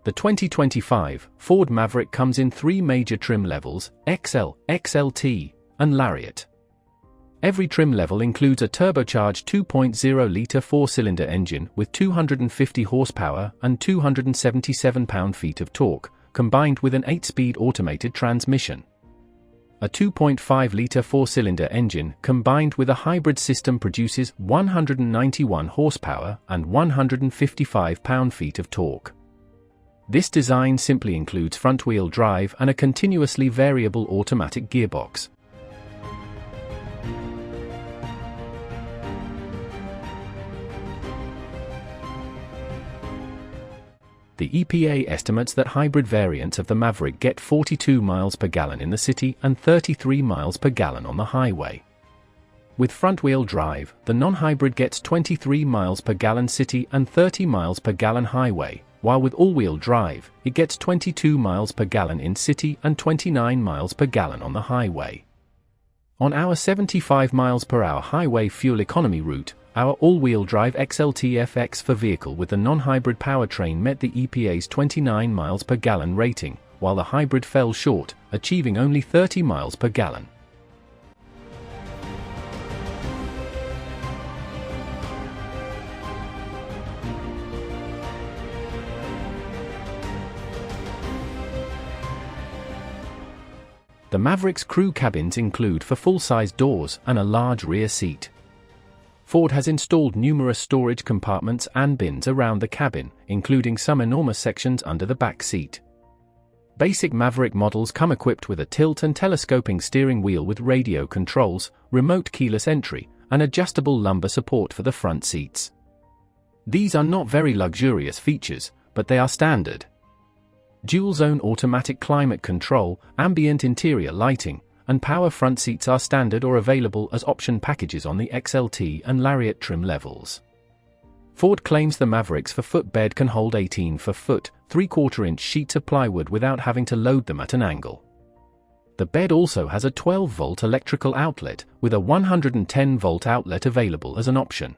The 2025 Ford Maverick comes in three major trim levels: XL, XLT, and Lariat. Every trim level includes a turbocharged 2.0-litre four-cylinder engine with 250 horsepower and 277 pound-feet of torque, combined with an 8-speed automated transmission. A 2.5-litre four-cylinder engine combined with a hybrid system produces 191 horsepower and 155 pound-feet of torque. This design simply includes front-wheel drive and a continuously variable automatic gearbox. The EPA estimates that hybrid variants of the Maverick get 42 miles per gallon in the city and 33 miles per gallon on the highway. With front-wheel drive, the non-hybrid gets 23 miles per gallon city and 30 miles per gallon highway, while with all-wheel drive, it gets 22 miles per gallon in city and 29 miles per gallon on the highway. On our 75 miles per hour highway fuel economy route, our all-wheel drive XLT-FX for vehicle with the non-hybrid powertrain met the EPA's 29 miles per gallon rating, while the hybrid fell short, achieving only 30 miles per gallon. The Maverick's crew cabins include four full-size doors and a large rear seat. Ford has installed numerous storage compartments and bins around the cabin, including some enormous sections under the back seat. Basic Maverick models come equipped with a tilt and telescoping steering wheel with radio controls, remote keyless entry, and adjustable lumbar support for the front seats. These are not very luxurious features, but they are standard. Dual-zone automatic climate control, ambient interior lighting, and power front seats are standard or available as option packages on the XLT and Lariat trim levels. Ford claims the Maverick's footbed can hold 18 4-foot, 3/4-inch sheets of plywood without having to load them at an angle. The bed also has a 12-volt electrical outlet, with a 110-volt outlet available as an option.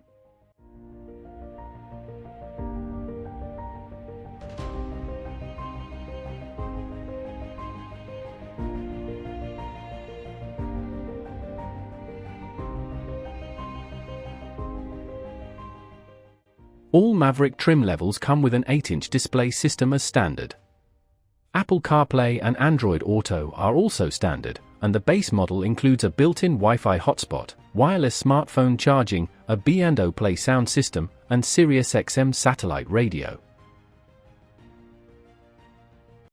All Maverick trim levels come with an 8-inch display system as standard. Apple CarPlay and Android Auto are also standard, and the base model includes a built-in Wi-Fi hotspot, wireless smartphone charging, a B&O Play sound system, and Sirius XM satellite radio.